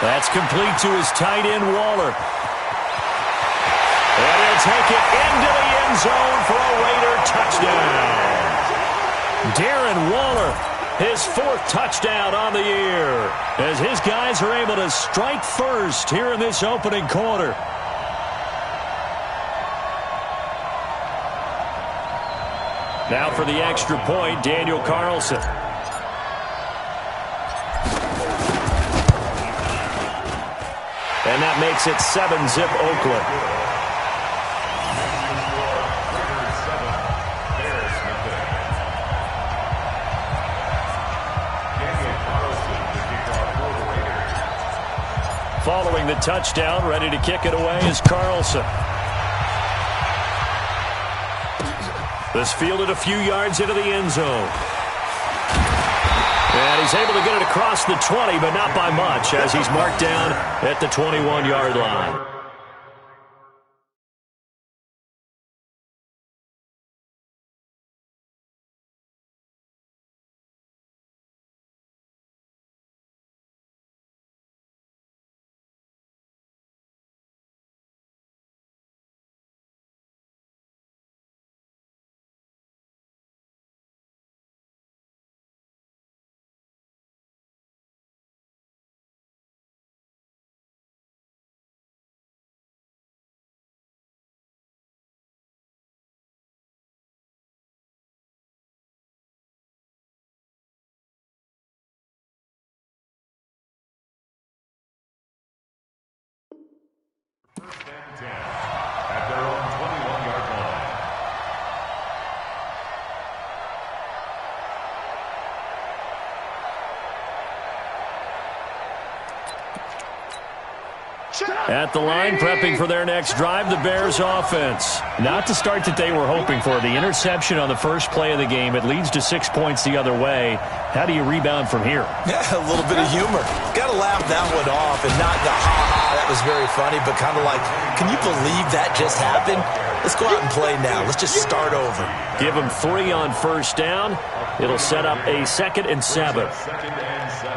That's complete to his tight end, Waller. And he'll take it into the end zone for a Raider touchdown. Darren Waller, his 4th touchdown on the year, as his guys are able to strike first here in this opening quarter. Now for the extra point, Daniel Carlson. And that makes it 7-zip Oakland. Following the touchdown, ready to kick it away is Carlson. This fielded a few yards into the end zone. And he's able to get it across the 20, but not by much, as he's marked down at the 21-yard line. First and 10 at their own 21-yard line. At the line, prepping for their next drive, the Bears offense. Not the start that they were hoping for. The interception on the first play of the game, it leads to 6 points the other way. How do you rebound from here? Yeah, a little bit of humor. Got to laugh that one off and not the ha-ha, that was very funny, but kind of like, can you believe that just happened? Let's go out and play now. Let's just start over. Give them 3 on first down. It'll set up a 2nd and 7. 2nd and 7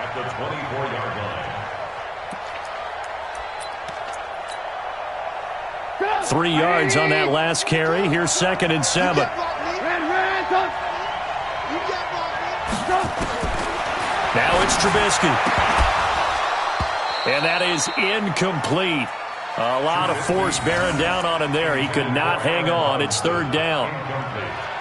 at the 24-yard line. 3 yards on that last carry. Here's 2nd and 7. Now it's Trubisky. And that is incomplete. A lot of force bearing down on him there. He could not hang on. It's 3rd down.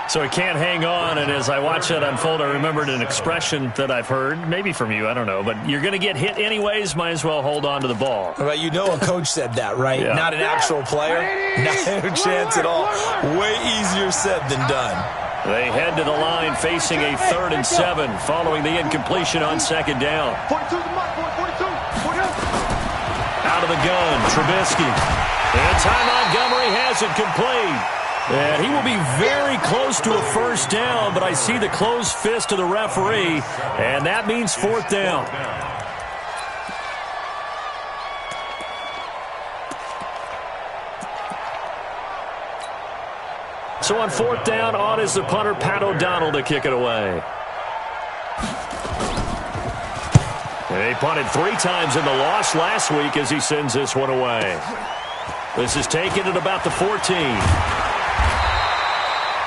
So he can't hang on, and as I watch that unfold, I remembered an expression that I've heard, maybe from you, I don't know, but you're going to get hit anyways, might as well hold on to the ball. Right, you know a coach said that, right? Yeah. Not an actual player? No chance at all. Way easier said than done. They head to the line facing a 3rd and 7 following the incompletion on 2nd down. Out of the gun, Trubisky. And Ty Montgomery has it complete. And he will be very close to a first down, but I see the closed fist of the referee, and that means 4th down. So on 4th down, on is the punter, Pat O'Donnell, to kick it away. And he punted 3 times in the loss last week as he sends this one away. This is taken at about the 14.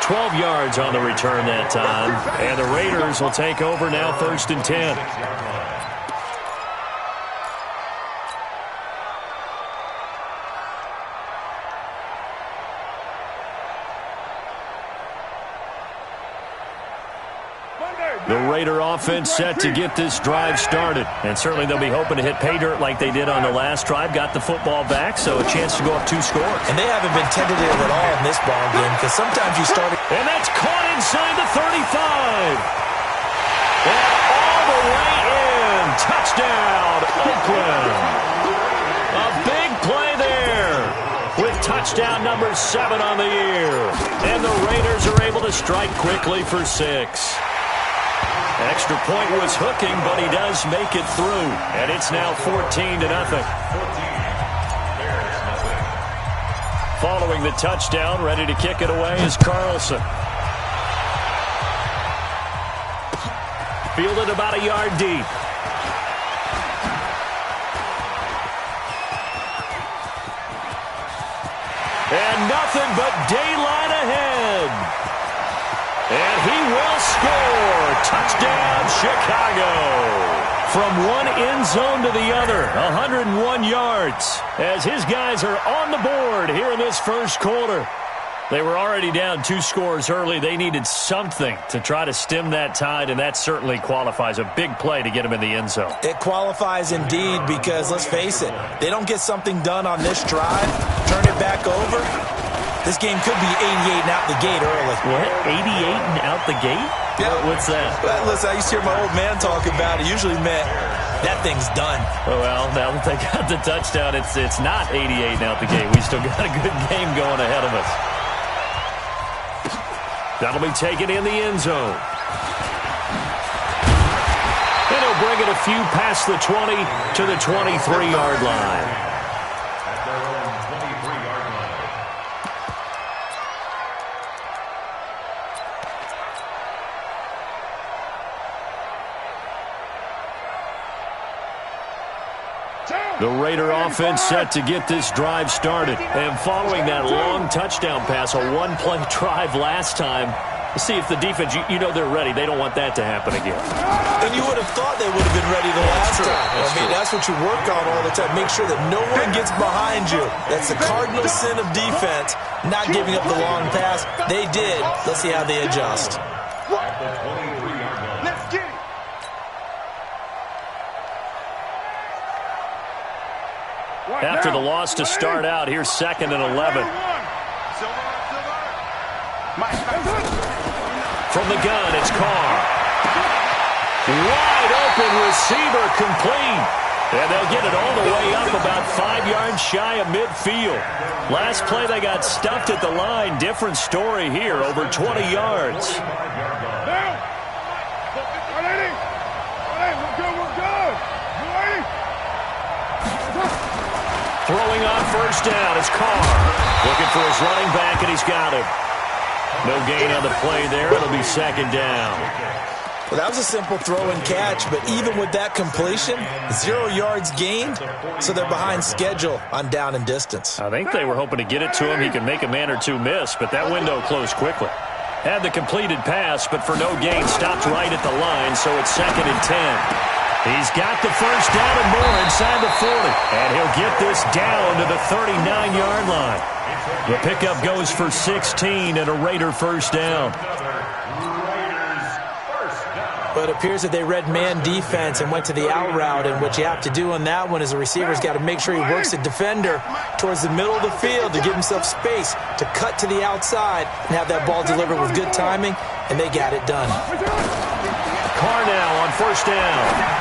12 yards on the return that time. And the Raiders will take over now, 1st and 10. The Raider offense set to get this drive started. And certainly they'll be hoping to hit pay dirt like they did on the last drive. Got the football back, so a chance to go up 2 scores. And they haven't been tentative at all in this ball game, because sometimes you start... And that's caught inside the 35. And all the way in. Touchdown, Oakland. A big play there with touchdown number 7 on the year. And the Raiders are able to strike quickly for 6. Extra point was hooking, but he does make it through. And it's now 14-0. Following the touchdown, ready to kick it away is Carlson. Fielded about a yard deep. nothing but daylight ahead. And he will score. Touchdown, Chicago. From one end zone to the other, 101 yards. As his guys are on the board here in this first quarter. They were already down 2 scores early. They needed something to try to stem that tide, and that certainly qualifies. A big play to get them in the end zone. It qualifies indeed because, let's face it, they don't get something done on this drive, turn it back over. This game could be 88 and out the gate early. What? 88 and out the gate? Yeah. What's that? Well, listen, I used to hear my old man talk about it. Usually meant that thing's done. Oh, well, now that they got the touchdown, it's not 88 and out the gate. We still got a good game going ahead of us. That'll be taken in the end zone. And he'll bring it a few past the 20 to the 23-yard line. At their own 23-yard line. The Raider offense set to get this drive started. And following that long touchdown pass, a one-play drive last time, let's see if the defense, you know they're ready. They don't want that to happen again. And you would have thought they would have been ready the last time. That's what you work on all the time. Make sure that no one gets behind you. That's the cardinal sin of defense, not giving up the long pass. They did. Let's see how they adjust. At the 23-yard line. Let's get it. After the loss to start out, here's 2nd and 11. From the gun, it's Carr. Wide open receiver complete. And they'll get it all the way up about 5 yards shy of midfield. Last play, they got stuffed at the line. Different story here, over 20 yards. Throwing on first down is Carr. Looking for his running back, and he's got him. No gain on the play there. It'll be 2nd down. Well, that was a simple throw and catch, but even with that completion, 0 yards gained, so they're behind schedule on down and distance. I think they were hoping to get it to him. He could make a man or two miss, but that window closed quickly. Had the completed pass, but for no gain, stopped right at the line, so it's 2nd and 10. He's got the first down and more inside the 40. And he'll get this down to the 39-yard line. The pickup goes for 16 and a Raider first down. But it appears that they read man defense and went to the out route, and what you have to do on that one is the receiver's got to make sure he works the defender towards the middle of the field to give himself space to cut to the outside and have that ball delivered with good timing, and they got it done. Carr now on first down.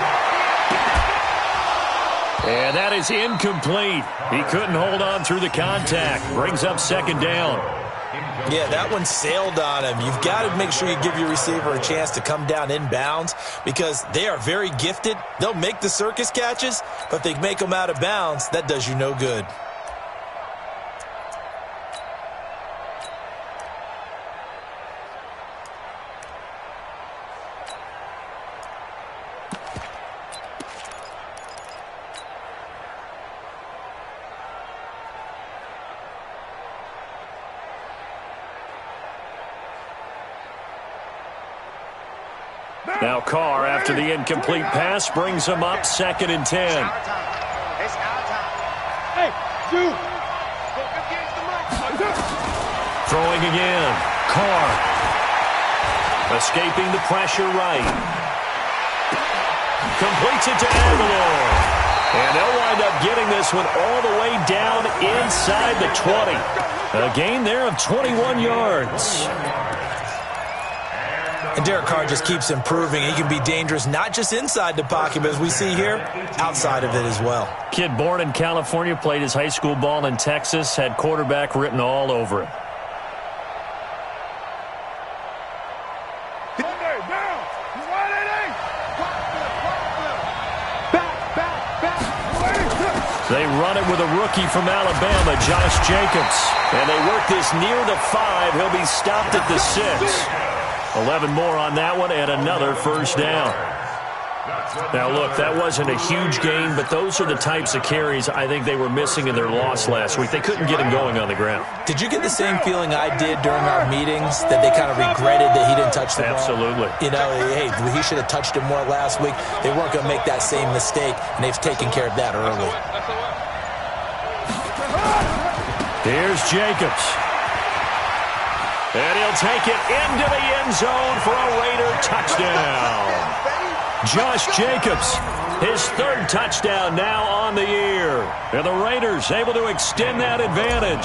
And that is incomplete. He couldn't hold on through the contact. Brings up 2nd down. Yeah, that one sailed on him. You've got to make sure you give your receiver a chance to come down inbounds because they are very gifted. They'll make the circus catches, but if they make them out of bounds, that does you no good. Now Carr, after the incomplete pass, brings him up 2nd and 10. It's our time. Hey, you. Throwing again. Carr. Escaping the pressure right. Completes it to Aguilar. And they'll wind up getting this one all the way down inside the 20. A gain there of 21 yards. And Derek Carr just keeps improving. He can be dangerous not just inside the pocket, but as we see here, outside of it as well. Kid born in California, played his high school ball in Texas, had quarterback written all over him. They run it with a rookie from Alabama, Josh Jacobs. And they work this near the 5. He'll be stopped at the 6. 11 more on that one and another first down. Now, look, that wasn't a huge gain, but those are the types of carries I think they were missing in their loss last week. They couldn't get him going on the ground. Did you get the same feeling I did during our meetings, that they kind of regretted that he didn't touch the ball? Absolutely. You know, hey, he should have touched it more last week. They weren't going to make that same mistake, and they've taken care of that early. Here's Jacobs. And he'll take it into the end zone for a Raider touchdown. Josh Jacobs, his third touchdown now on the year. And the Raiders able to extend that advantage.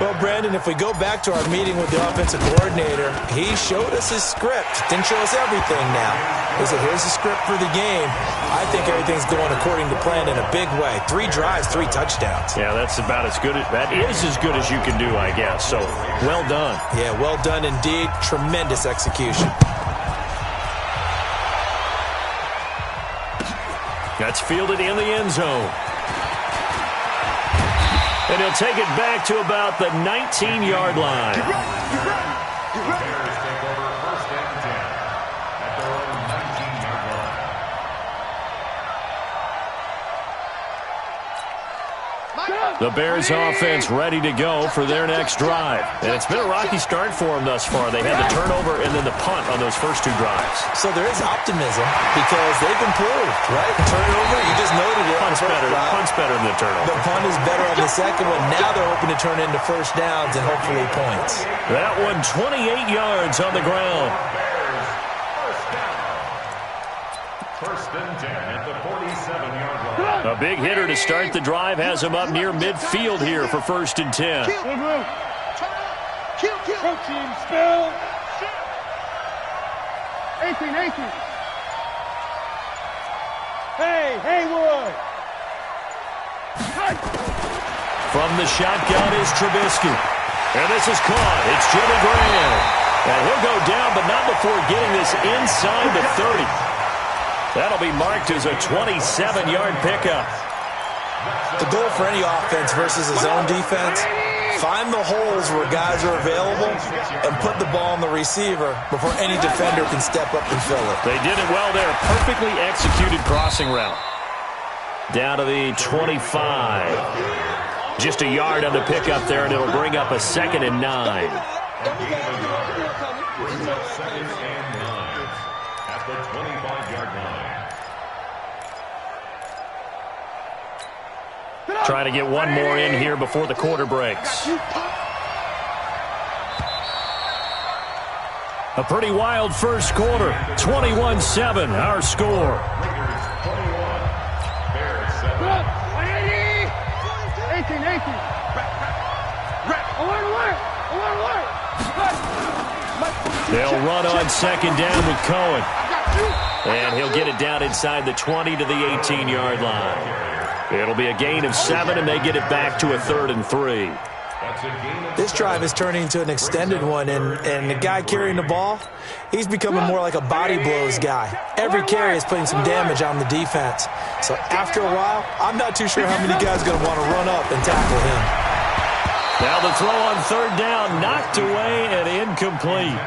Well, Brandon, if we go back to our meeting with the offensive coordinator, he showed us his script. Didn't show us everything now. He said, here's the script for the game. I think everything's going according to plan in a big way. 3 drives, 3 touchdowns. Yeah, that's about as good. That is as good as you can do, I guess. So, well done. Yeah, well done indeed. Tremendous execution. That's fielded in the end zone. And he'll take it back to about the 19-yard line. Bears take over first and 10 at their own 19-yard line. The Bears offense ready to go for their next drive. And it's been a rocky start for them thus far. They had the turnover and then the punt on those first 2 drives. So there is optimism because they've improved, right? Turnover, you just noted it. Punt's better than the turnover. The punt is better on the second one. Now they're hoping to turn into first downs and hopefully points. That one 28 yards on the ground. Bears first down. First and 10 at the 47-yard line. A big hitter to start the drive has him up near midfield here for first and 10. Kill. Team spill. 18. Hey, Haywood. From the shotgun is Trubisky. And this is caught. It's Jimmy Graham. And he'll go down, but not before getting this inside the 30. That'll be marked as a 27-yard pickup. The goal for any offense versus his own defense, find the holes where guys are available and put the ball on the receiver before any defender can step up and fill it. They did it well there. Perfectly executed crossing route. Down to the 25. Just a yard on the pickup there, and it'll bring up a 2nd and 9. Second and 9 at the 25-yard line. Trying to get one more in here before the quarter breaks. A pretty wild first quarter. 21-7, our score. Raiders 21. Bears 7. 18. They'll run on second down with Cohen. And he'll get it down inside the 20 to the 18-yard line. It'll be a gain of 7, and they get it back to a 3rd and 3. This drive is turning into an extended one, and the guy carrying the ball, he's becoming more like a body blows guy. Every carry is putting some damage on the defense. So after a while, I'm not too sure how many guys are going to want to run up and tackle him. Now the throw on 3rd down, knocked away and incomplete.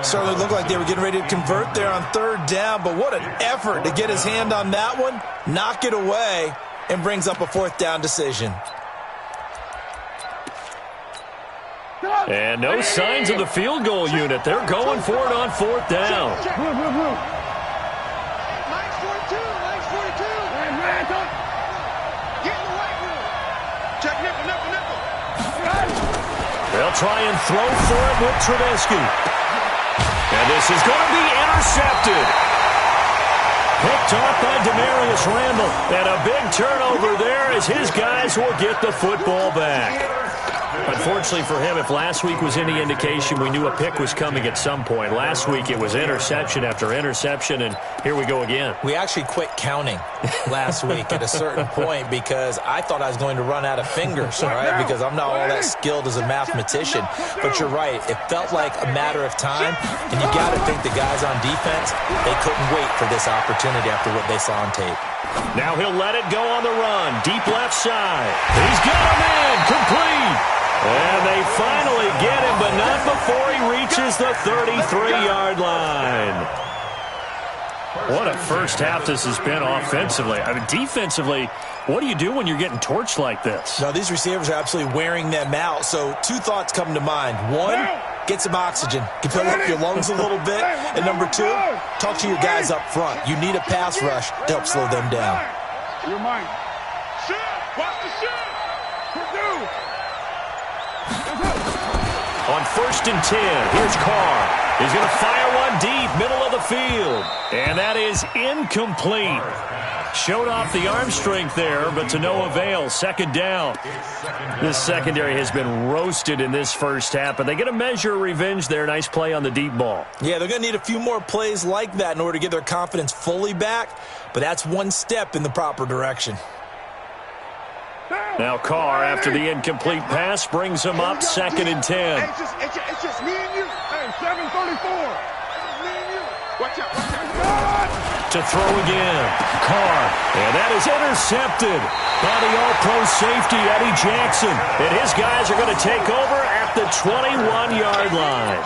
Certainly looked like they were getting ready to convert there on 3rd down, but what an effort to get his hand on that one, knock it away, and brings up a 4th down decision. And no signs of the field goal unit. They're going for it on 4th down. Line's 42. Get in the right room. Check nipple. They'll try and throw for it with Trubisky. And this is going to be intercepted. Picked off by Demarius Randall. And a big turnover there as his guys will get the football back. Unfortunately for him, if last week was any indication, we knew a pick was coming at some point. Last week it was interception after interception, and here we go again. We actually quit counting last week at a certain point because I thought I was going to run out of fingers, all right, because I'm not all that skilled as a mathematician. But you're right. It felt like a matter of time, and you got to think the guys on defense, they couldn't wait for this opportunity after what they saw on tape. Now he'll let it go on the run. Deep left side. He's got him in. Complete. And they finally get him, but not before he reaches the 33-yard line. What a first half this has been offensively. I mean, defensively, what do you do when you're getting torched like this? No, these receivers are absolutely wearing them out. So two thoughts come to mind. One, get some oxygen. You fill up your lungs a little bit. And number two, talk to your guys up front. You need a pass rush to help slow them down. You're mine. Shoot! Watch the shoot! Purdue! On 1st and 10, here's Carr. He's going to fire one deep, middle of the field. And that is incomplete. Showed off the arm strength there, but to no avail. 2nd down. This secondary has been roasted in this first half, but they get a measure of revenge there. Nice play on the deep ball. Yeah, they're going to need a few more plays like that in order to get their confidence fully back, but that's one step in the proper direction. Now Carr, after the incomplete pass, brings him up 2nd and 10. Hey, it's just me and you. Hey, 734. Me and you. Watch out, watch out. To throw again. Carr. And that is intercepted by the all-pro safety, Eddie Jackson. And his guys are going to take over at the 21-yard line.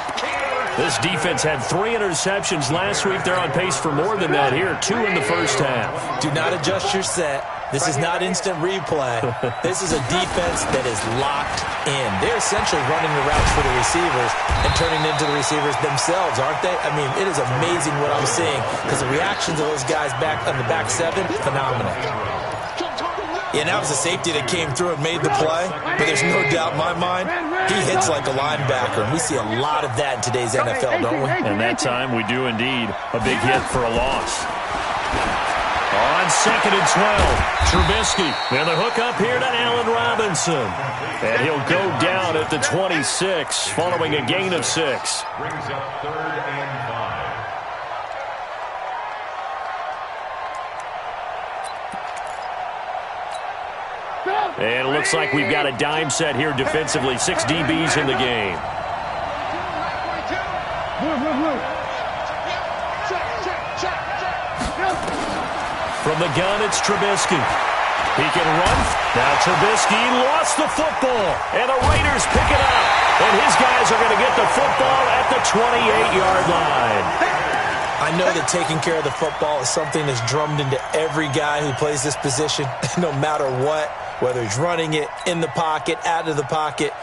This defense had 3 interceptions last week. They're on pace for more than that here. 2 in the first half. Do not adjust your set. This is not instant replay. This is a defense that is locked in. They're essentially running the routes for the receivers and turning into the receivers themselves, aren't they? I mean, it is amazing what I'm seeing because the reactions of those guys back on the back 7, phenomenal. Yeah, and that was a safety that came through and made the play, but there's no doubt in my mind, he hits like a linebacker, and we see a lot of that in today's NFL, don't we? And that time we do indeed a big hit for a loss. On 2nd and 12, Trubisky. And the hook up here to Allen Robinson. And he'll go down at the 26 following a gain of 6. Brings up 3rd and 5. And it looks like we've got a dime set here defensively. 6 DBs in the game. From the gun, it's Trubisky. He can run. Now Trubisky lost the football. And the Raiders pick it up. And his guys are going to get the football at the 28-yard line. I know that taking care of the football is something that's drummed into every guy who plays this position, no matter what, whether he's running it, in the pocket, out of the pocket.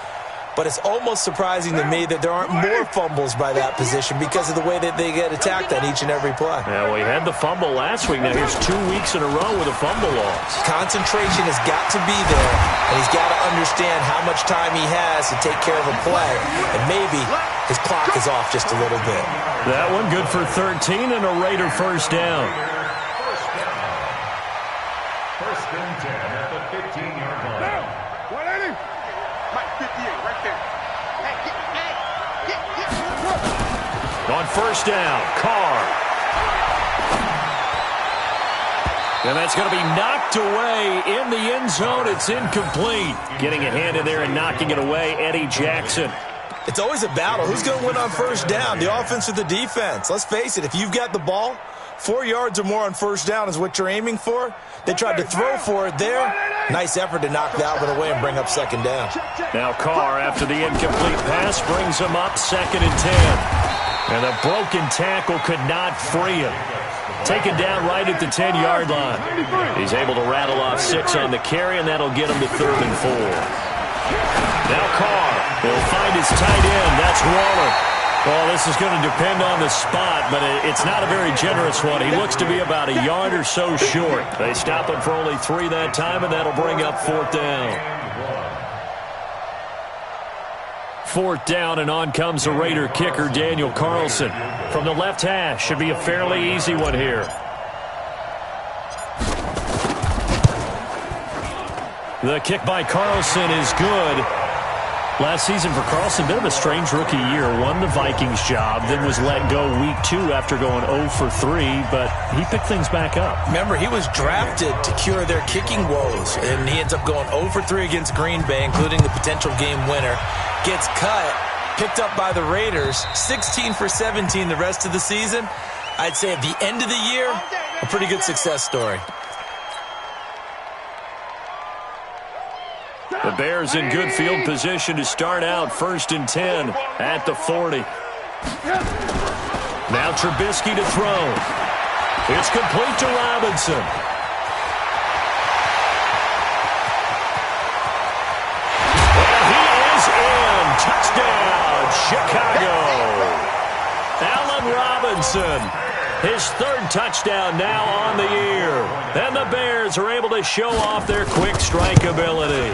But it's almost surprising to me that there aren't more fumbles by that position because of the way that they get attacked on each and every play. Yeah, we had the fumble last week. Now here's 2 weeks in a row with a fumble loss. Concentration has got to be there, and he's got to understand how much time he has to take care of a play. And maybe his clock is off just a little bit. That one good for 13 and a Raider first down. 1st and 10 at the 15-yard line. 180. Mike, 58, right there. Hey, get. On 1st down, Carr. And that's going to be knocked away in the end zone. It's incomplete. Getting a hand in there and knocking it away, Eddie Jackson. It's always a battle. Who's going to win on 1st down, the offense or the defense? Let's face it, if you've got the ball, 4 yards or more on 1st down is what you're aiming for. They tried to throw for it there. Nice effort to knock that one away and bring up 2nd down. Now Carr, after the incomplete pass, brings him up 2nd and 10. And the broken tackle could not free him. Taken down right at the 10-yard line. He's able to rattle off 6 on the carry, and that'll get him to 3rd and 4. Now Carr, he'll find his tight end. That's Waller. Well, this is going to depend on the spot, but it's not a very generous one. He looks to be about a yard or so short. They stop him for only 3 that time, and that'll bring up 4th down. 4th down, and on comes the Raider kicker, Daniel Carlson. From the left hash, should be a fairly easy one here. The kick by Carlson is good. Last season for Carlson, bit of a strange rookie year. Won the Vikings job, then was let go week 2 after going 0 for 3, but he picked things back up. Remember, he was drafted to cure their kicking woes, and he ends up going 0 for 3 against Green Bay, including the potential game winner. Gets cut, picked up by the Raiders, 16 for 17 the rest of the season. I'd say at the end of the year, a pretty good success story. The Bears in good field position to start out 1st and 10 at the 40. Now Trubisky to throw. It's complete to Robinson. And he is in. Touchdown, Chicago. Allen Robinson, his third touchdown now on the year. And the Bears are able to show off their quick strike ability.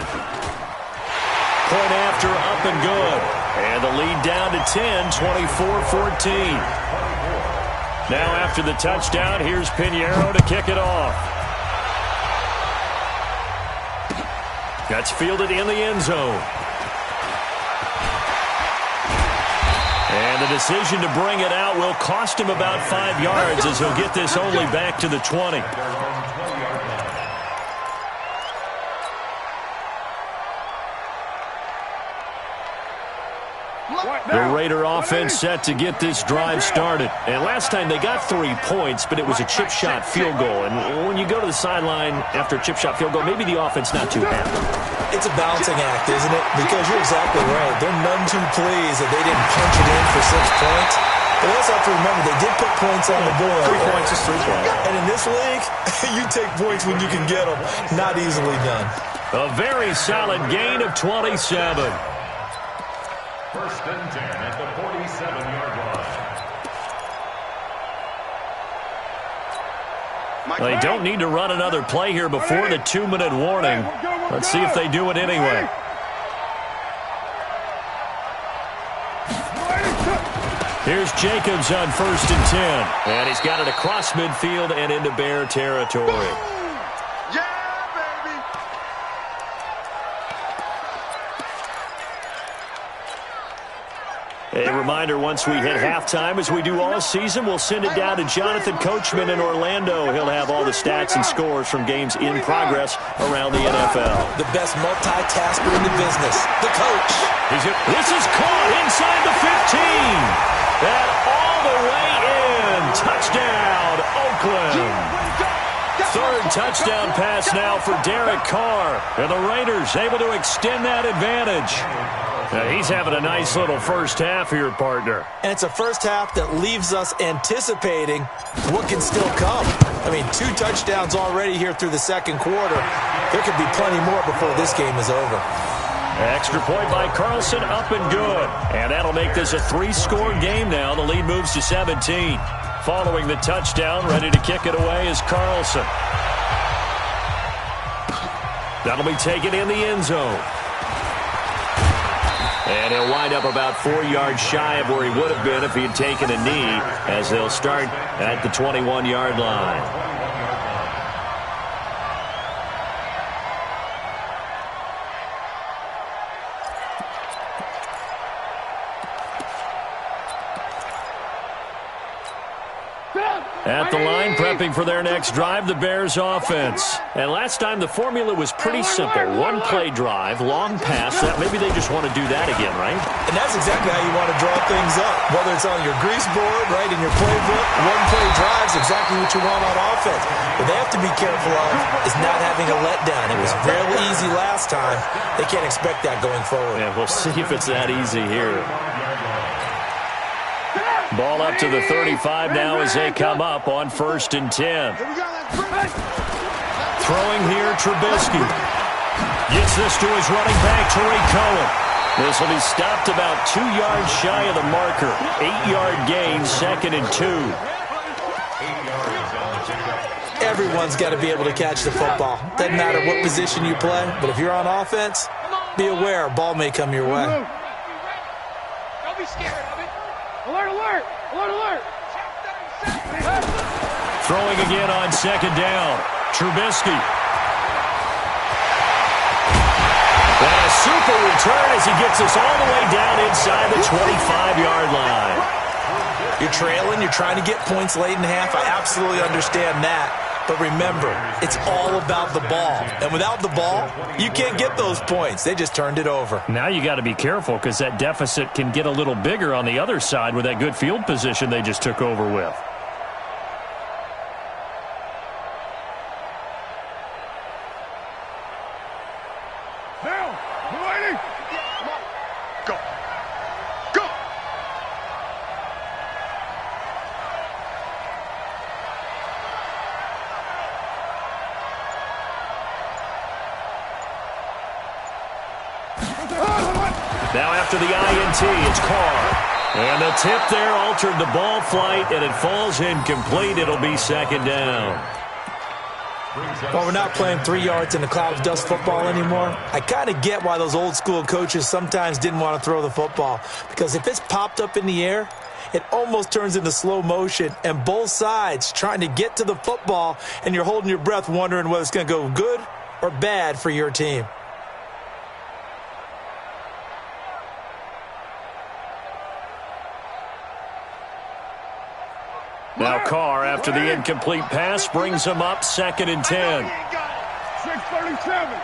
Point after, up and good. And the lead down to 10, 24-14. Now after the touchdown, here's Pinheiro to kick it off. That's fielded in the end zone. And the decision to bring it out will cost him about 5 yards as he'll get this only back to the 20. The Raider offense set to get this drive started. And last time they got 3 points, but it was a chip shot field goal. And when you go to the sideline after a chip shot field goal, maybe the offense not too happy. It's a balancing act, isn't it? Because you're exactly right. They're none too pleased that they didn't punch it in for 6 points. But we also have to remember they did put points on the board. 3 points is 3 points. And in this league, you take points when you can get them. Not easily done. A very solid gain of 27. First and 10 at the 47-yard line. They don't need to run another play here before the 2-minute warning. Let's see if they do it anyway. Here's Jacobs on first and 10. And he's got it across midfield and into Bear territory. A reminder, once we hit halftime, as we do all season, we'll send it down to Jonathan Coachman in Orlando. He'll have all the stats and scores from games in progress around the NFL. The best multitasker in the business, the coach. This is caught inside the 15. And all the way in. Touchdown, Oakland. Third touchdown pass now for Derek Carr. And the Raiders able to extend that advantage. Now he's having a nice little first half here, partner. And it's a first half that leaves us anticipating what can still come. I mean, 2 touchdowns already here through the second quarter. There could be plenty more before this game is over. Extra point by Carlson, up and good. And that'll make this a 3-score game now. The lead moves to 17. Following the touchdown, ready to kick it away is Carlson. That'll be taken in the end zone. And he'll wind up about 4 yards shy of where he would have been if he had taken a knee, as they'll start at the 21-yard line. At the line, prepping for their next drive, the Bears offense. And last time, the formula was pretty simple. 1-play drive, long pass. Maybe they just want to do that again, right? And that's exactly how you want to draw things up. Whether it's on your grease board, right, in your playbook, 1-play drive's exactly what you want on offense. What they have to be careful of is not having a letdown. It was fairly easy last time. They can't expect that going forward. Yeah, we'll see if it's that easy here. Ball up to the 35 now as they come up on first and 10. Throwing here, Trubisky. Gets this to his running back, Tariq Cohen. This will be stopped about 2 yards shy of the marker. 8-yard gain, second and 2. Everyone's got to be able to catch the football. Doesn't matter what position you play, but if you're on offense, be aware a ball may come your way. Don't be scared of it. Alert, alert! Alert, alert! Throwing again on second down. Trubisky. And a super return as he gets us all the way down inside the 25-yard line. You're trailing, you're trying to get points late in half. I absolutely understand that. But remember, it's all about the ball. And without the ball, you can't get those points. They just turned it over. Now you got to be careful because that deficit can get a little bigger on the other side with that good field position they just took over with. Now, waiting. Go. Go. Now after the INT, it's Carr. And the tip there altered the ball flight, and it falls incomplete. It'll be second down. Well, we're not playing 3 yards in a cloud of dust football anymore. I kind of get why those old school coaches sometimes didn't want to throw the football. Because if it's popped up in the air, it almost turns into slow motion, and both sides trying to get to the football, and you're holding your breath wondering whether it's going to go good or bad for your team. Now Carr, after the incomplete pass, brings him up 2nd and 10. 6:37.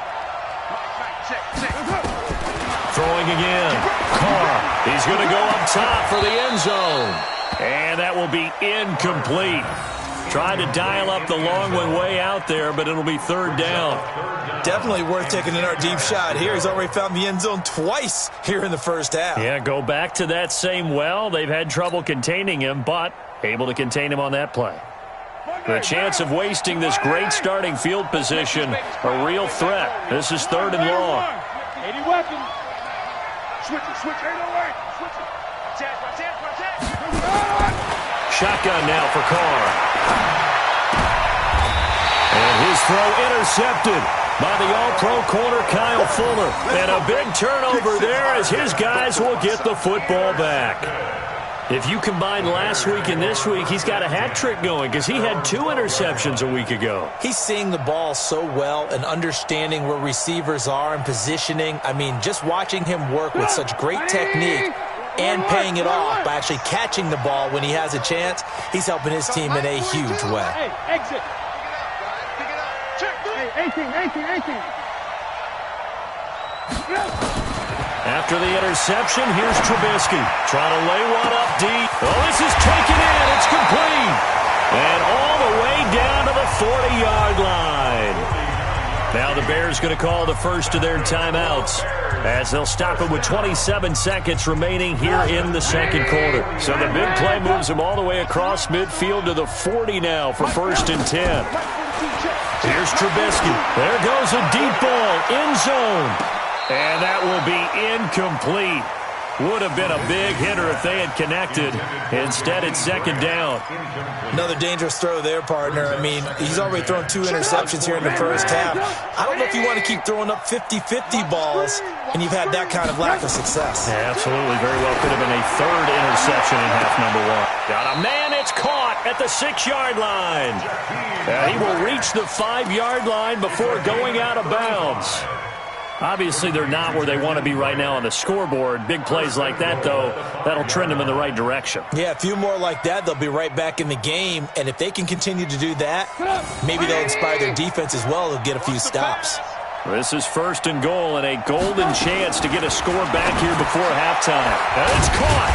Throwing again. Carr, he's going to go up top for the end zone. And that will be incomplete. Tried to dial up the long way out there, but it'll be 3rd down. Definitely worth taking another deep shot here. He's already found the end zone twice here in the first half. Yeah, go back to that same well. They've had trouble containing him, but able to contain him on that play. The chance of wasting this great starting field position, a real threat. This is 3rd and long. 80 weapons. Switch it, switch 808. Switch it. Shotgun now for Carr. And his throw intercepted by the all-pro corner Kyle Fuller. And a big turnover there as his guys will get the football back. If you combine last week and this week, he's got a hat trick going because he had 2 interceptions a week ago. He's seeing the ball so well and understanding where receivers are and positioning. I mean, just watching him work with such great technique and paying it off by actually catching the ball when he has a chance, he's helping his team in a huge way. Hey, exit. Hey, 18. After the interception, here's Trubisky. Trying to lay one up deep. Oh, this is taken in. It's complete. And all the way down to the 40-yard line. Now the Bears going to call the first of their timeouts as they'll stop it with 27 seconds remaining here in the second quarter. So the big play moves them all the way across midfield to the 40 now for 1st and 10. Here's Trubisky. There goes a deep ball, end zone. And that will be incomplete. Would have been a big hitter if they had connected. Instead, it's 2nd down. Another dangerous throw there, partner. I mean, he's already thrown 2 interceptions here in the first half. I don't know if you want to keep throwing up 50-50 balls, and you've had that kind of lack of success. Yeah, absolutely. Very well could have been a 3rd interception in half number 1. Got a man. It's caught at the 6-yard line. He will reach the 5-yard line before going out of bounds. Obviously, they're not where they want to be right now on the scoreboard. Big plays like that, though, that'll trend them in the right direction. Yeah, a few more like that, they'll be right back in the game. And if they can continue to do that, maybe they'll inspire their defense as well to get a few stops. This is 1st and goal and a golden chance to get a score back here before halftime. And it's caught.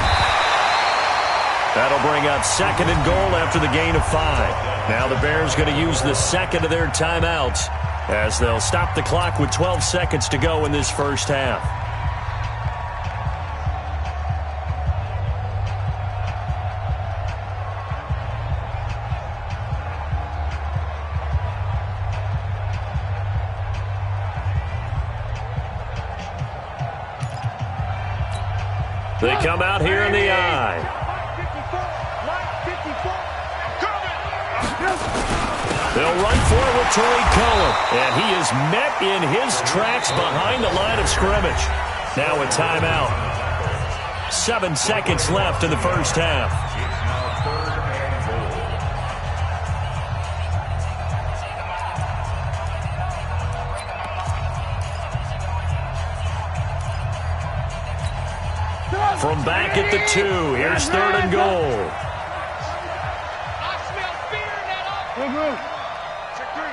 That'll bring up 2nd and goal after the gain of 5. Now the Bears going to use the second of their timeouts as they'll stop the clock with 12 seconds to go in this first half. They come out here in the eye. They'll run for it with Tariq Cohen. And he is met in his tracks behind the line of scrimmage. Now a timeout. 7 seconds left in the first half. From back at the 2, here's 3rd and goal.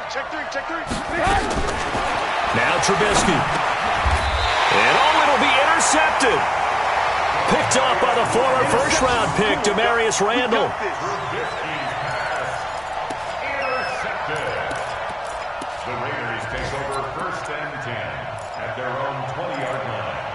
Check three. Now Trubisky. And it'll be intercepted. Picked off by the former first-round pick, Demarius Randall. Intercepted. The Raiders take over 1st and 10 at their own 20-yard line.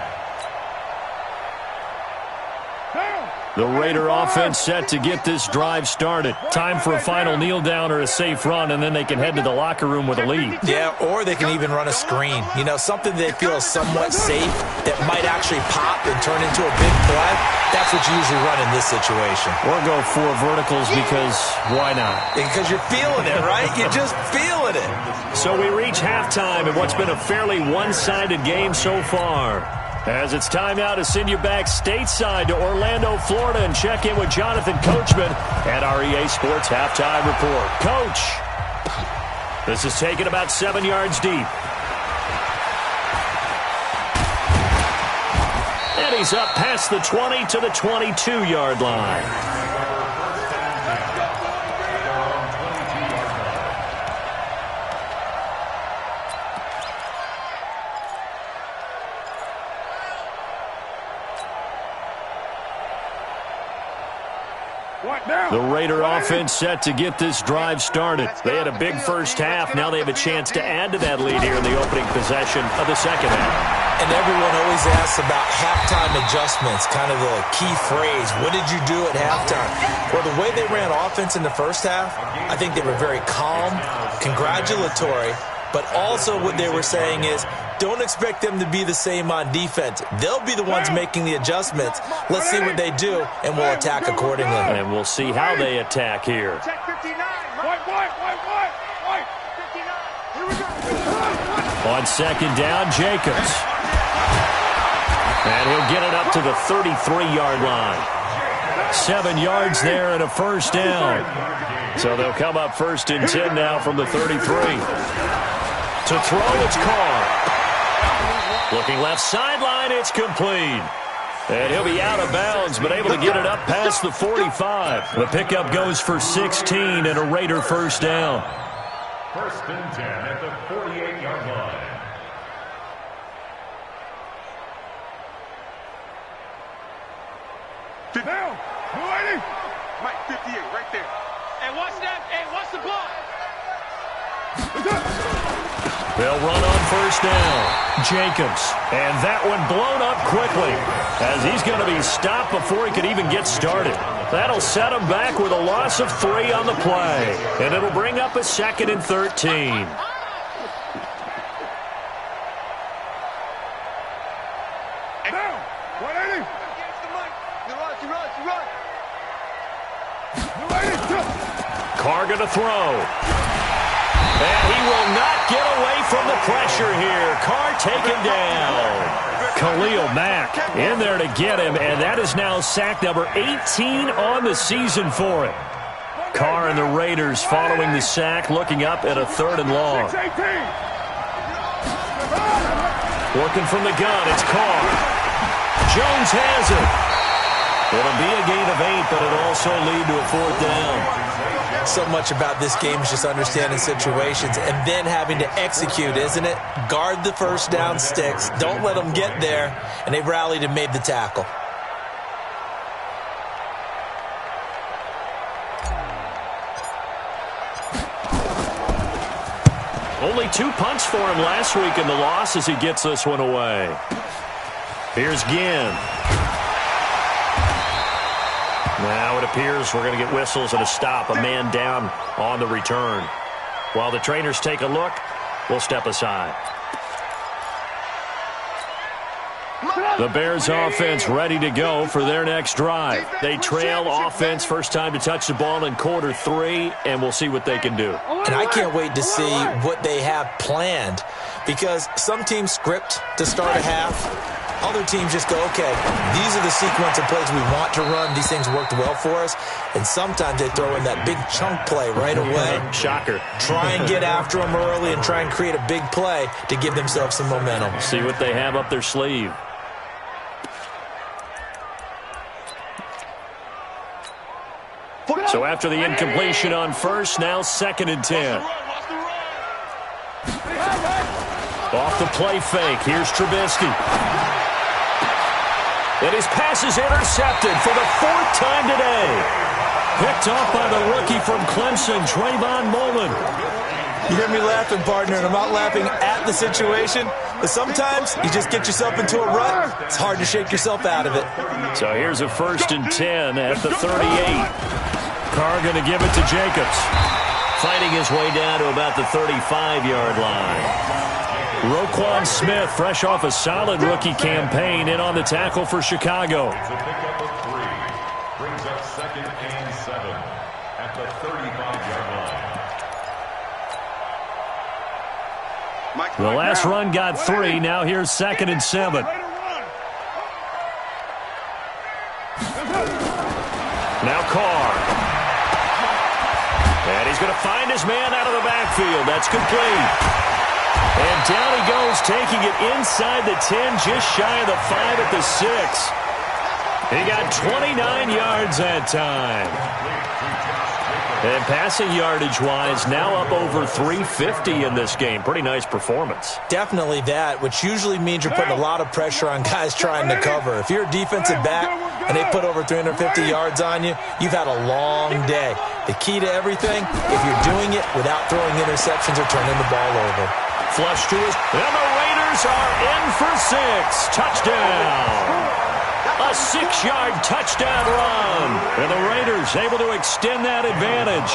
Down. The Raider offense set to get this drive started. Time for a final kneel down or a safe run, and then they can head to the locker room with a lead. Yeah, or they can even run a screen. You know, something they feel is somewhat safe that might actually pop and turn into a big play. That's what you usually run in this situation. Or go 4 verticals because why not? Because you're feeling it, right? You're just feeling it. So we reach halftime in what's been a fairly one-sided game so far. As it's time now to send you back stateside to Orlando, Florida, and check in with Jonathan Coachman at our EA Sports Halftime Report. Coach, this is taken about 7 yards deep. And he's up past the 20 to the 22-yard line. The Raider offense set to get this drive started. They had a big first half. Now they have a chance to add to that lead here in the opening possession of the second half. And everyone always asks about halftime adjustments, kind of the key phrase. What did you do at halftime? Well, the way they ran offense in the first half, I think they were very calm, congratulatory, but also what they were saying is, don't expect them to be the same on defense. They'll be the ones making the adjustments. Let's see what they do, and we'll attack accordingly. And we'll see how they attack here. On second down, Jacobs. And he'll get it up to the 33-yard line. 7 yards there and a first down. So they'll come up first and 10 now from the 33. To throw, it's Carr. Looking left sideline, it's complete. And he'll be out of bounds, but able to get it up past the 45. The pickup goes for 16 and a Raider first down. First and 10 at the 48-yard line. Down. Mike, 58, right there. Hey, watch that. Hey, watch the ball. They'll run on first down. Jacobs. And that one blown up quickly as he's going to be stopped before he could even get started. That'll set him back with a loss of 3 on the play. And it'll bring up a 2nd and 13. Down. 180. Carr going to throw. And he will not get away from the pressure here. Carr taken down. Khalil Mack in there to get him, and that is now sack number 18 on the season for him. Carr and the Raiders following the sack, looking up at a 3rd and long. Working from the gun, it's Carr. Jones has it. It'll be a gain of 8, but it'll also lead to a 4th down. So much about this game is just understanding situations and then having to execute, isn't it? Guard the first down sticks. Don't let them get there. And they rallied and made the tackle. Only 2 punts for him last week in the loss as he gets this one away. Here's Ginn. Now it appears we're going to get whistles and a stop. A man down on the return. While the trainers take a look, we'll step aside. The Bears offense ready to go for their next drive. They trail offense first time to touch the ball in quarter 3, and we'll see what they can do. And I can't wait to see what they have planned, because some teams script to start a half. Other teams just go, okay, these are the sequence of plays we want to run. These things worked well for us. And sometimes they throw in that big chunk play right away. Shocker. Try and get after them early and try and create a big play to give themselves some momentum. See what they have up their sleeve. So after the incompletion on first, now 2nd and 10. Off the play fake. Here's Trubisky. And his pass is intercepted for the 4th time today. Picked off by the rookie from Clemson, Trayvon Mullen. You hear me laughing, partner, and I'm not laughing at the situation, but sometimes you just get yourself into a rut. It's hard to shake yourself out of it. So here's a 1st and 10 at the 38. Carr going to give it to Jacobs. Fighting his way down to about the 35-yard line. Roquan Smith, fresh off a solid rookie campaign, in on the tackle for Chicago. It's a pickup of 3. Brings up 2nd and 7 at the 35-yard line. The last run got 3. Now here's 2nd and 7. Now Carr. And he's going to find his man out of the backfield. That's complete. And down he goes, taking it inside the 10, just shy of the 5 at the 6. He got 29 yards that time. And passing yardage-wise, now up over 350 in this game. Pretty nice performance. Definitely that, which usually means you're putting a lot of pressure on guys trying to cover. If you're a defensive back and they put over 350 yards on you, you've had a long day. The key to everything, if you're doing it without throwing interceptions or turning the ball over. Flush to his, and the Raiders are in for 6. Touchdown. A 6-yard touchdown run. And the Raiders able to extend that advantage.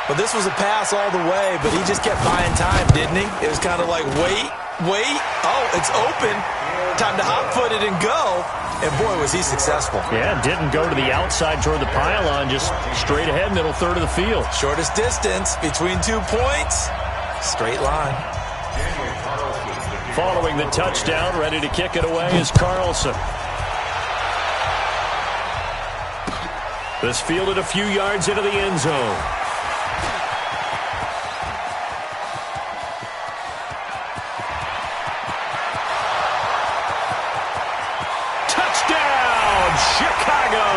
Well, this was a pass all the way, but he just kept buying time, didn't he? It was kind of like, wait. Oh, it's open. Time to hot-foot it and go. And, boy, was he successful. Yeah, didn't go to the outside toward the pylon, just straight ahead, middle third of the field. Shortest distance between 2 points. Straight line. Following the touchdown, ready to kick it away is Carlson. This fielded a few yards into the end zone. Touchdown, Chicago!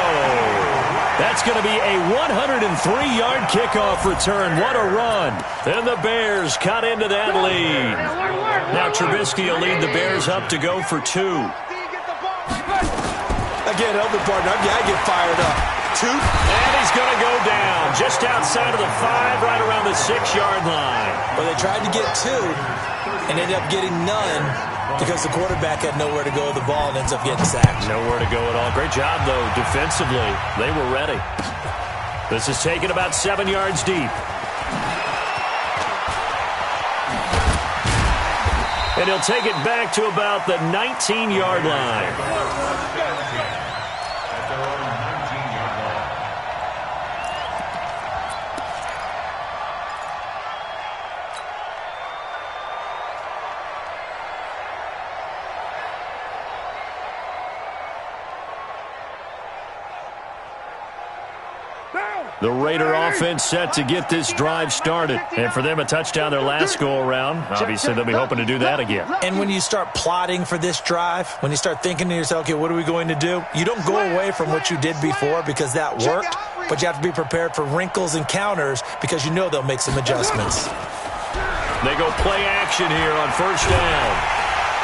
That's going to be a 103-yard kickoff return. What a run. And the Bears cut into that lead. Now Trubisky will lead the Bears up to go for 2. I can't help it, partner. I get fired up. 2. And he's going to go down just outside of the 5, right around the 6-yard line. Well, they tried to get 2 and ended up getting none because the quarterback had nowhere to go with the ball and ends up getting sacked. Nowhere to go at all. Great job, though, defensively. They were ready. This is taken about 7 yards deep. And he'll take it back to about the 19-yard line. The Raider offense set to get this drive started. And for them, a touchdown their last go-around. Obviously, they'll be hoping to do that again. And when you start plotting for this drive, when you start thinking to yourself, okay, what are we going to do? You don't go away from what you did before because that worked, but you have to be prepared for wrinkles and counters because you know they'll make some adjustments. They go play action here on 1st down.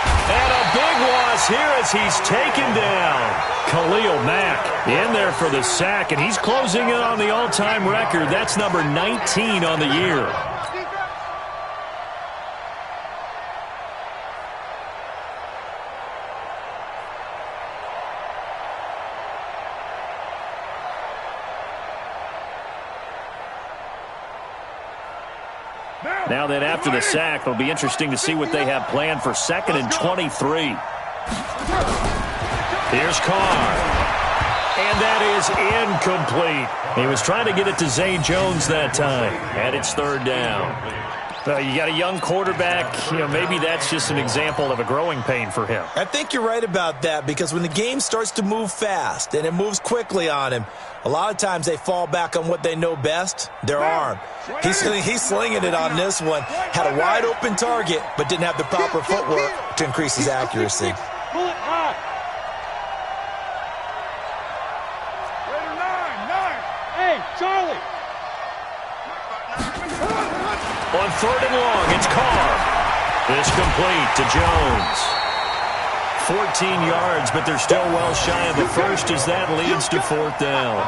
And a big loss here as he's taken down. Khalil Mack in there for the sack, and he's closing in on the all-time record. That's number 19 on the year. Now then, after the sack, it'll be interesting to see what they have planned for 2nd and 23. Here's Carr. And that is incomplete. He was trying to get it to Zay Jones that time. And it's 3rd down. You got a young quarterback. Maybe that's just an example of a growing pain for him. I think you're right about that because when the game starts to move fast and it moves quickly on him, a lot of times they fall back on what they know best, their arm. He's slinging it on this one. Had a wide open target, but didn't have the proper footwork to increase his accuracy. Pull it high. Raider 9. Hey, Charlie. On 3rd and long, it's Carr. This complete to Jones. 14 yards, but they're still well shy of the first as that leads to 4th down.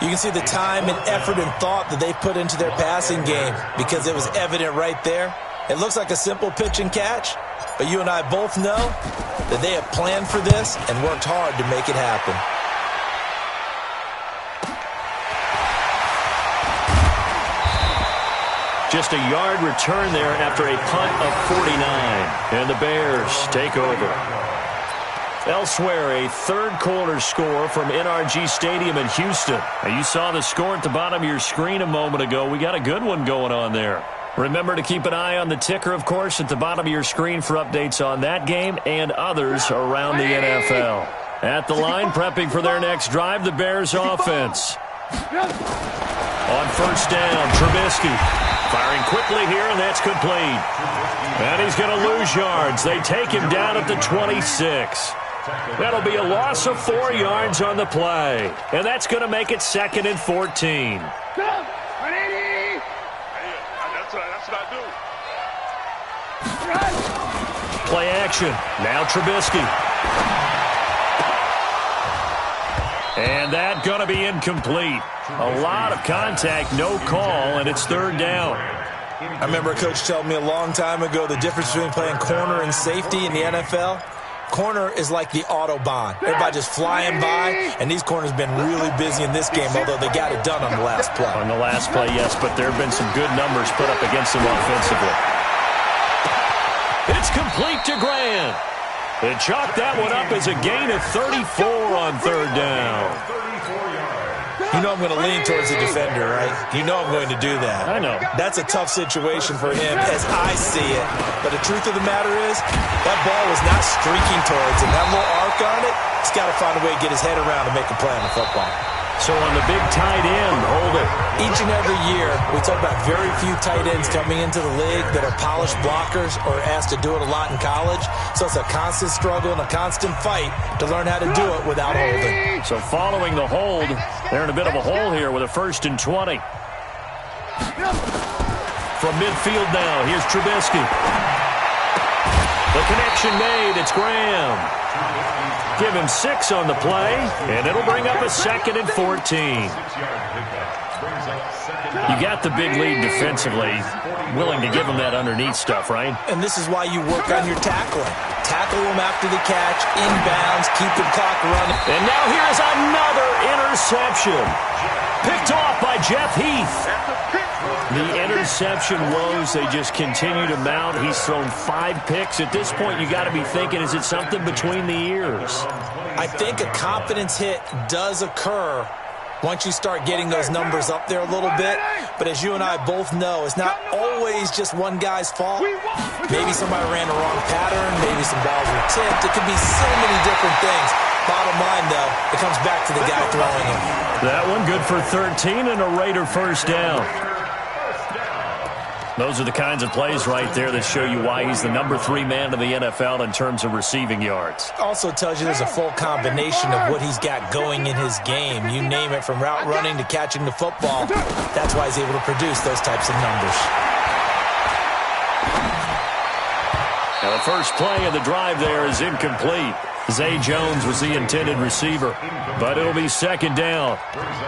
You can see the time and effort and thought that they put into their passing game because it was evident right there. It looks like a simple pitch and catch, but you and I both know that they have planned for this and worked hard to make it happen. Just a yard return there after a punt of 49. And the Bears take over. Elsewhere, a third-quarter score from NRG Stadium in Houston. Now, you saw the score at the bottom of your screen a moment ago. We got a good one going on there. Remember to keep an eye on the ticker, of course, at the bottom of your screen for updates on that game and others around the NFL. At the line, prepping for their next drive, the Bears offense. On first down, Trubisky. Firing quickly here, and that's complete. And he's going to lose yards. They take him down at the 26. That'll be a loss of 4 yards on the play. And that's going to make it 2nd and 14. That's what I do. Play action. Now Trubisky. And that going to be incomplete. A lot of contact, no call, and it's 3rd down. I remember a coach telling me a long time ago the difference between playing corner and safety in the NFL. Corner is like the Autobahn. Everybody just flying by, and these corners have been really busy in this game, although they got it done on the last play. On the last play, yes, but there have been some good numbers put up against them offensively. It's complete to Graham. They chalk that one up as a gain of 34 on 3rd down. You know I'm going to lean towards the defender, right? You know I'm going to do that. I know. That's a tough situation for him as I see it. But the truth of the matter is, that ball was not streaking towards him. That little arc on it, he's got to find a way to get his head around and make a play on the football. So on the big tight end, hold it. Each and every year, we talk about very few tight ends coming into the league that are polished blockers or asked to do it a lot in college. So it's a constant struggle and a constant fight to learn how to do it without holding. So following the hold, they're in a bit of a hole here with a 1st and 20. From midfield now, here's Trubisky. The connection made, it's Graham. Give him 6 on the play, and it'll bring up a 2nd and 14. You got the big lead defensively, willing to give him that underneath stuff, right? And this is why you work on your tackling. Tackle them after the catch, inbounds, keep the clock running. And now here's another interception. Picked off by Jeff Heath. The interception woes, they just continue to mount. He's thrown 5 picks. At this point, you got to be thinking, is it something between the ears? I think a confidence hit does occur once you start getting those numbers up there a little bit. But as you and I both know, it's not always just one guy's fault. Maybe somebody ran the wrong pattern. Maybe some balls were tipped. It could be so many different things. Bottom line, though, it comes back to the guy throwing it. That one good for 13 and a Raider 1st down. Those are the kinds of plays right there that show you why he's the number 3 man in the NFL in terms of receiving yards. Also tells you there's a full combination of what he's got going in his game. You name it, from route running to catching the football. That's why he's able to produce those types of numbers. Now the first play of the drive there is incomplete. Zay Jones was the intended receiver, but it'll be 2nd down.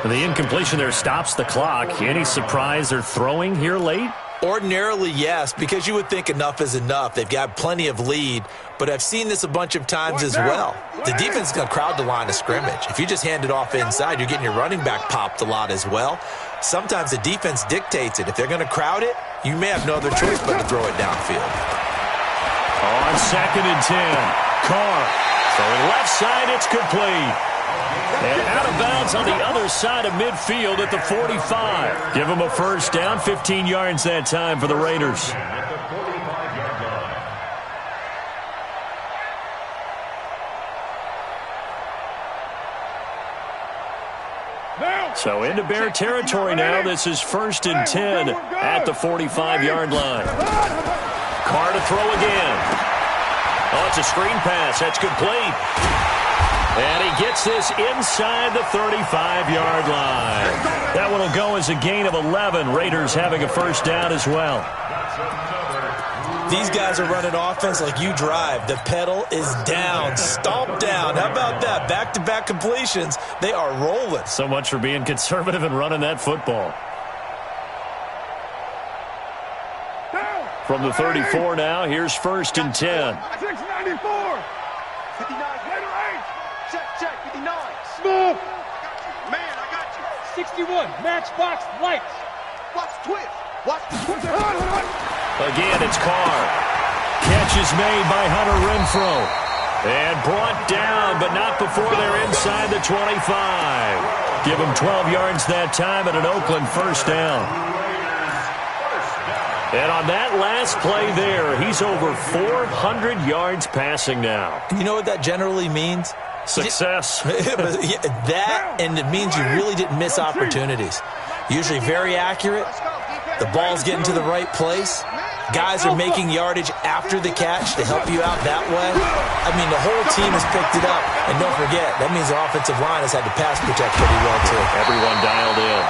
The incompletion there stops the clock. Any surprise they're throwing here late? Ordinarily, yes, because you would think enough is enough. They've got plenty of lead, but I've seen this a bunch of times as well. The defense is going to crowd the line of scrimmage. If you just hand it off inside, you're getting your running back popped a lot as well. Sometimes the defense dictates it. If they're going to crowd it, you may have no other choice but to throw it downfield. On 2nd and 10, Carr throwing left side, it's complete. And out of bounds on the other side of midfield at the 45. Give them a 1st down, 15 yards that time for the Raiders. So into Bear territory now. This is 1st and 10 at the 45-yard line. Carr to throw again. Oh, it's a screen pass. That's complete. And he gets this inside the 35-yard line. That one will go as a gain of 11. Raiders having a 1st down as well. these guys are running offense like you drive. The pedal is down, stomp down. How about that? Back-to-back completions. They are rolling. So much for being conservative and running that football. From the 34 now, here's 1st and 10. 694. 59. Later 8. Check, 59. Smooth. Man, I got you. 61. Matchbox lights. Watch the twist. Watch the twist. Again, it's Carr. Catch is made by Hunter Renfrow. And brought down, but not before they're inside the 25. Give him 12 yards that time at an Oakland 1st down. And on that last play there, he's over 400 yards passing now. You know what that generally means? Success. That, and it means you really didn't miss opportunities. Usually very accurate. The ball's getting to the right place. Guys are making yardage after the catch to help you out that way. I mean, the whole team has picked it up. And don't forget, that means the offensive line has had to pass protect pretty well, too. Everyone dialed in.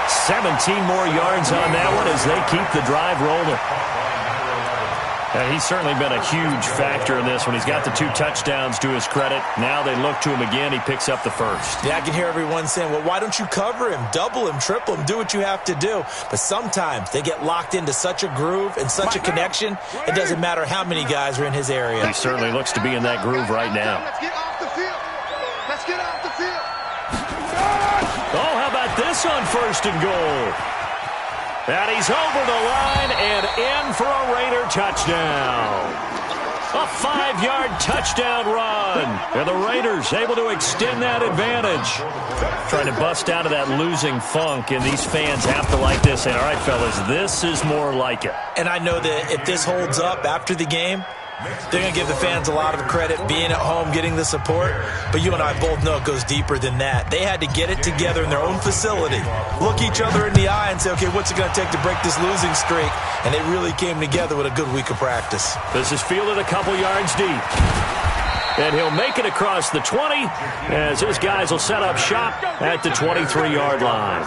17 more yards on that one as they keep the drive rolling. He's certainly been a huge factor in this one. He's got the 2 touchdowns to his credit. Now they look to him again. He picks up the 1st. Yeah, I can hear everyone saying, well, why don't you cover him, double him, triple him, do what you have to do. But sometimes they get locked into such a groove and such a connection, it doesn't matter how many guys are in his area. He certainly looks to be in that groove right now. Let's get off the field. Let's get off the field. Oh, how about this on 1st and goal? And he's over the line and in for a Raider touchdown. A 5-yard touchdown run. And the Raiders able to extend that advantage. Trying to bust out of that losing funk, and these fans have to like this. And all right, fellas, this is more like it. And I know that if this holds up after the game, they're going to give the fans a lot of credit being at home, getting the support. But you and I both know it goes deeper than that. They had to get it together in their own facility, look each other in the eye and say, okay, what's it going to take to break this losing streak? And they really came together with a good week of practice. This is fielded a couple yards deep. And he'll make it across the 20 as his guys will set up shop at the 23-yard line.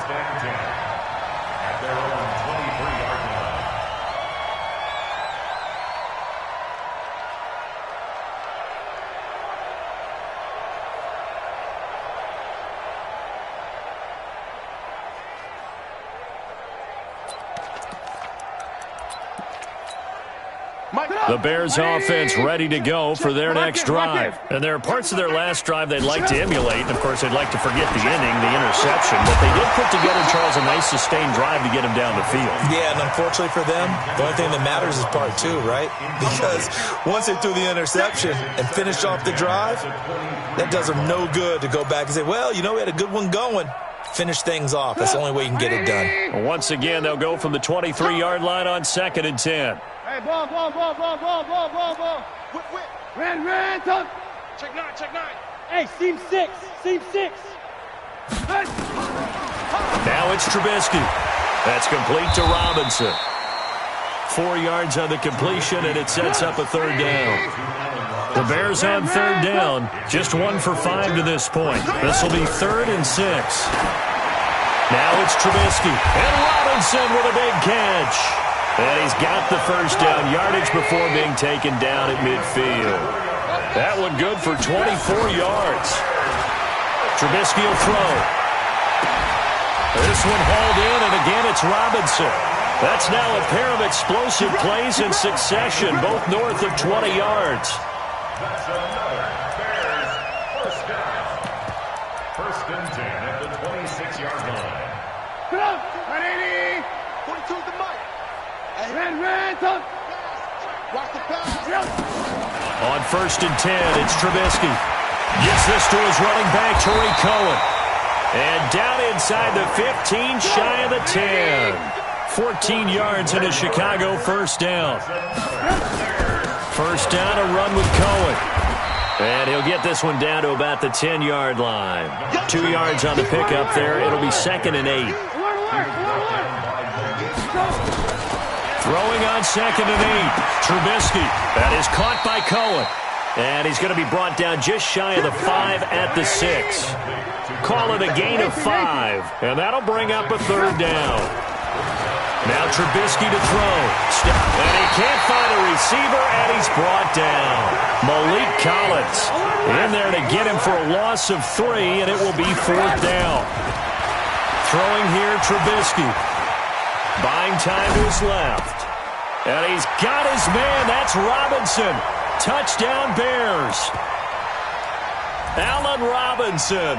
The Bears offense ready to go for their next drive. And there are parts of their last drive they'd like to emulate. And, of course, they'd like to forget the inning, the interception. But they did put together, Charles, a nice sustained drive to get him down the field. Yeah, and unfortunately for them, the only thing that matters is part 2, right? Because once they threw the interception and finished off the drive, that does them no good to go back and say, well, you know, we had a good one going. Finish things off. That's the only way you can get it done. Once again, they'll go from the 23-yard line on 2nd and 10. Hey, ball. Whip. Ran, touch. Check 9. Hey, seam 6. Hey. Now it's Trubisky. That's complete to Robinson. 4 yards on the completion, and it sets up a 3rd down. The Bears on 3rd down, just 1 for 5 to this point. This will be 3rd and 6. Now it's Trubisky, and Robinson with a big catch. And he's got the 1st down yardage before being taken down at midfield. That one good for 24 yards. Trubisky will throw. This one hauled in, and again it's Robinson. That's now a pair of explosive plays in succession, both north of 20 yards. That's another Bears 1st down. 1st and 10 at the 26-yard line. Get up. 180. 42 to Mike. Ran, touch. Watch the pass. On 1st and 10, it's Trubisky. Gets this to his running back, Tariq Cohen. And down inside the 15, shy of the 10. 14 yards and a Chicago 1st down. 1st down, a run with Cohen. And he'll get this one down to about the 10-yard line. 2 yards on the pickup there. It'll be 2nd and 8. Throwing on 2nd and 8. Trubisky. That is caught by Cohen. And he's going to be brought down just shy of the 5 at the 6. Call it a gain of 5. And that'll bring up a 3rd down. Now Trubisky to throw. And he can't find a receiver, and he's brought down. Malik Collins in there to get him for a loss of 3, and it will be 4th down. Throwing here, Trubisky. Buying time to his left. And he's got his man. That's Robinson. Touchdown, Bears. Allen Robinson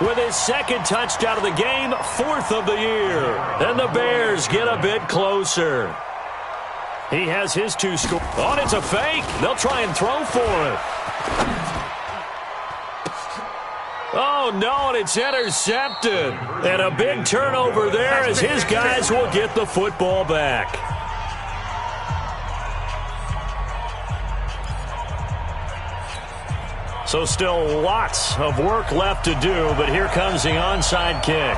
with his 2nd touchdown of the game, 4th of the year. And the Bears get a bit closer. He has his 2 scores. Oh, it's a fake. They'll try and throw for it. Oh, no, and it's intercepted. And a big turnover there as his guys will get the football back. So still lots of work left to do, but here comes the onside kick.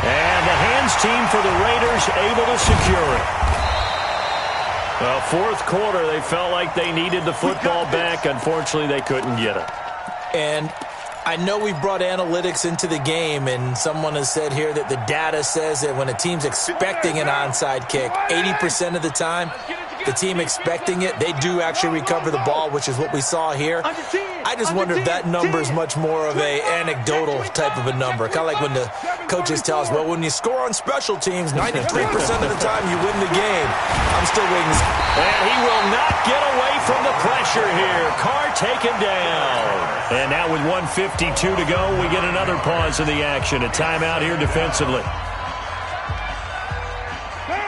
And the hands team for the Raiders able to secure it. Well, 4th quarter, they felt like they needed the football back. Unfortunately, they couldn't get it. And I know we brought analytics into the game, and someone has said here that the data says that when a team's expecting an onside kick, 80% of the time, the team expecting it, they do actually recover the ball, which is what we saw here. I just wonder if that number is much more of a anecdotal type of a number. Kind of like when the coaches tell us, well, when you score on special teams, 93% of the time you win the game. I'm still waiting. And he will not get away from the pressure here. Carr taken down. And now with 1:52 to go, we get another pause in the action. A timeout here defensively.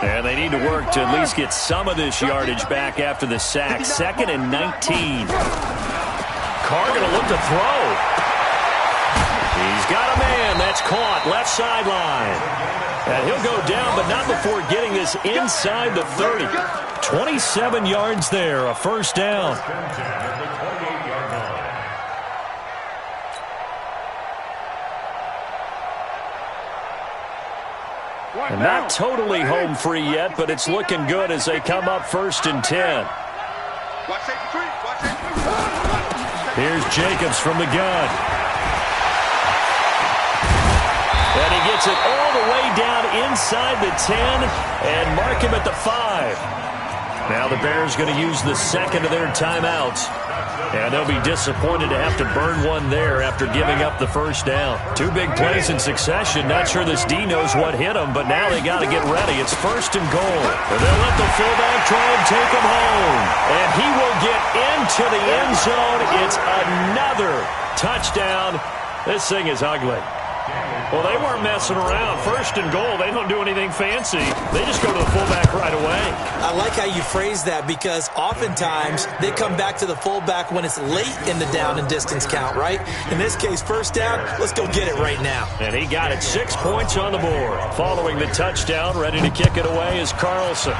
And they need to work to at least get some of this yardage back after the sack. 2nd and 19. Carr going to look to throw. He's got a man. That's caught. Left sideline. And he'll go down, but not before getting this inside the 30. 27 yards there. A 1st down. And not totally home free yet, but it's looking good as they come up 1st and 10. Here's Jacobs from the gun. And he gets it all the way down inside the 10 and mark him at the 5. Now the Bears going to use the 2nd of their timeouts. And they'll be disappointed to have to burn one there after giving up the 1st down. 2 big plays in succession. Not sure this D knows what hit him, but now they got to get ready. It's 1st and goal. And they'll let the fullback try and take him home. And he will get into the end zone. It's another touchdown. This thing is ugly. Well, they weren't messing around. 1st and goal. They don't do anything fancy. They just go to the fullback right away. I like how you phrase that because oftentimes they come back to the fullback when it's late in the down and distance count, right? In this case, 1st down, let's go get it right now. And he got it. 6 points on the board. Following the touchdown, ready to kick it away is Carlson.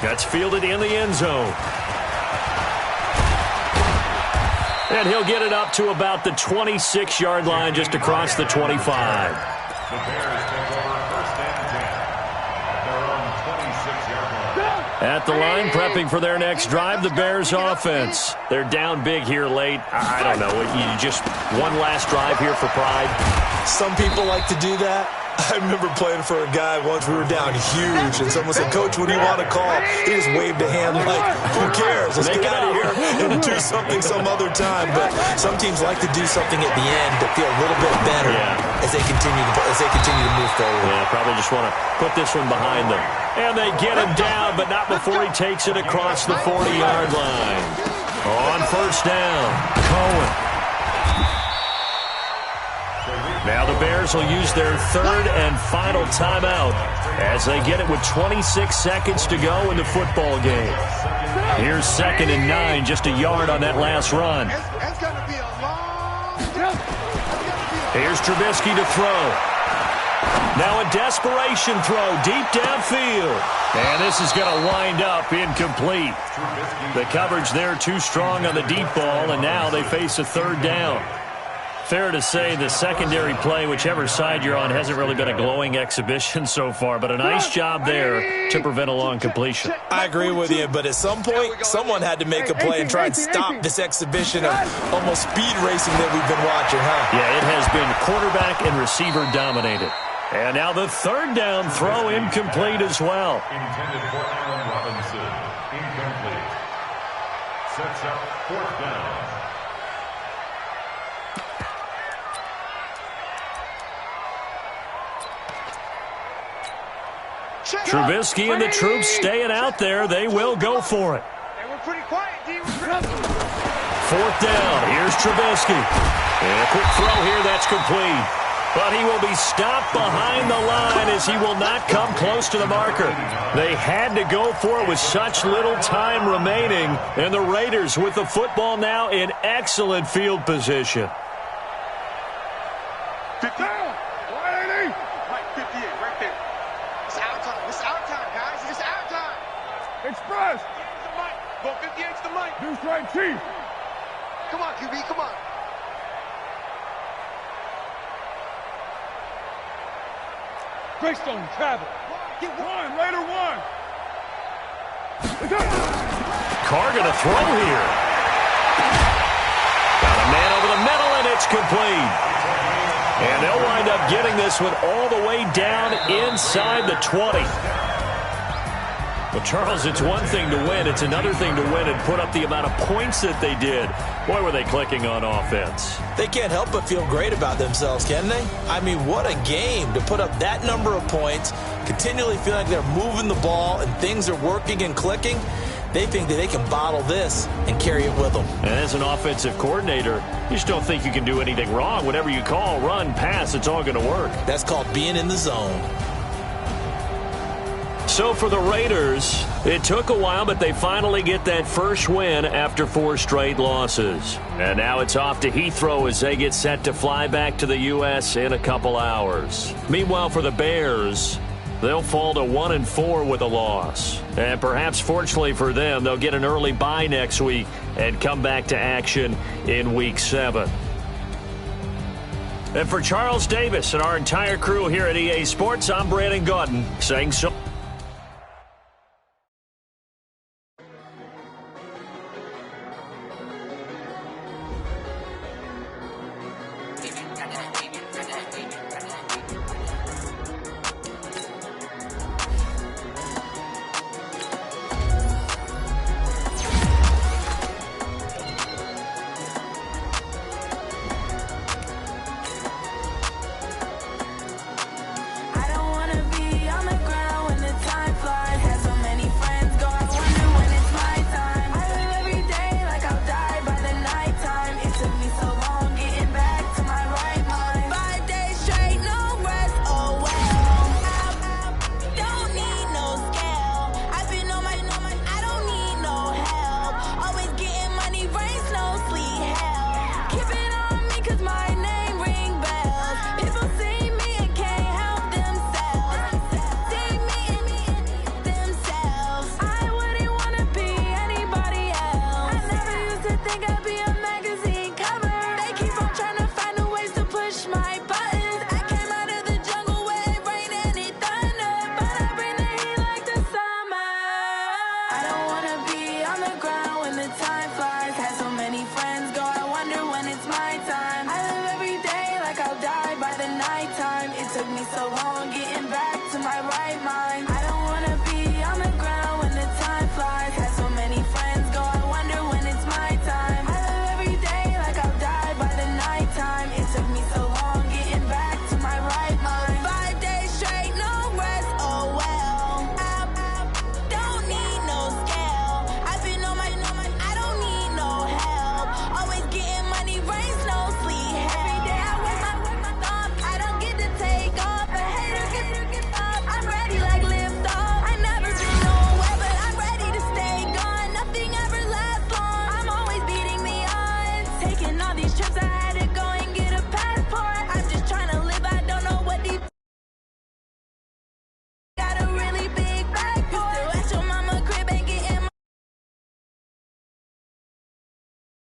That's fielded in the end zone. And he'll get it up to about the 26-yard line just across the 25. The Bears take over 1st and 10 at their own 26-yard line. At the line, prepping for their next drive, the Bears offense. They're down big here late. I don't know. You just one last drive here for pride. Some people like to do that. I remember playing for a guy once. We were down huge, and someone said, "Coach, what do you want to call?" He just waved a hand like, "Who cares? Let's get out of here and do something some other time." But some teams like to do something at the end to feel a little bit better as they continue to move forward. Yeah, probably just want to put this one behind them. And they get him down, but not before he takes it across the 40-yard line. On 1st down, Cohen. Now the Bears will use their 3rd and final timeout as they get it with 26 seconds to go in the football game. Here's 2nd and 9, just a yard on that last run. Here's Trubisky to throw. Now a desperation throw deep downfield. And this is going to wind up incomplete. The coverage there too strong on the deep ball, and now they face a 3rd down. Fair to say the secondary play, whichever side you're on, hasn't really been a glowing exhibition so far, but a nice job there to prevent a long completion. I agree with you, but at some point, someone had to make a play and try and stop this exhibition of almost speed racing that we've been watching, huh? Yeah, it has been quarterback and receiver dominated. And now the third down throw incomplete as well. Intended for Allen Robinson. Incomplete. Sets up fourth down. Trubisky and the troops staying out there. They will go for it. Hey, we're pretty quiet, D. Fourth down. Here's Trubisky. And a quick throw here. That's complete. But he will be stopped behind the line as he will not come close to the marker. They had to go for it with such little time remaining. And the Raiders with the football now in excellent field position. 50. 180. Right, 58, right there. It's our time. It's our time, guys. It's our time. Express. The mic. Go 58 to the mic. Deuce right, Chief. Come on, QB. Come on. Greystone travel. Get one, Raider one. Carr going to throw here. Got a man over the middle, and it's complete. And they'll wind up getting this one all the way down inside the 20. Well, Charles, it's one thing to win. It's another thing to win and put up the amount of points that they did. Boy, were they clicking on offense. They can't help but feel great about themselves, can they? I mean, what a game to put up that number of points, continually feel like they're moving the ball and things are working and clicking. They think that they can bottle this and carry it with them. And as an offensive coordinator, you just don't think you can do anything wrong. Whatever you call, run, pass, it's all going to work. That's called being in the zone. So for the Raiders, it took a while, but they finally get that first win after 4 straight losses. And now it's off to Heathrow as they get set to fly back to the U.S. in a couple hours. Meanwhile, for the Bears, they'll fall to 1-4 with a loss. And perhaps fortunately for them, they'll get an early bye next week and come back to action in Week 7. And for Charles Davis and our entire crew here at EA Sports, I'm Brandon Gaudin saying so. Took me so long getting back to my right.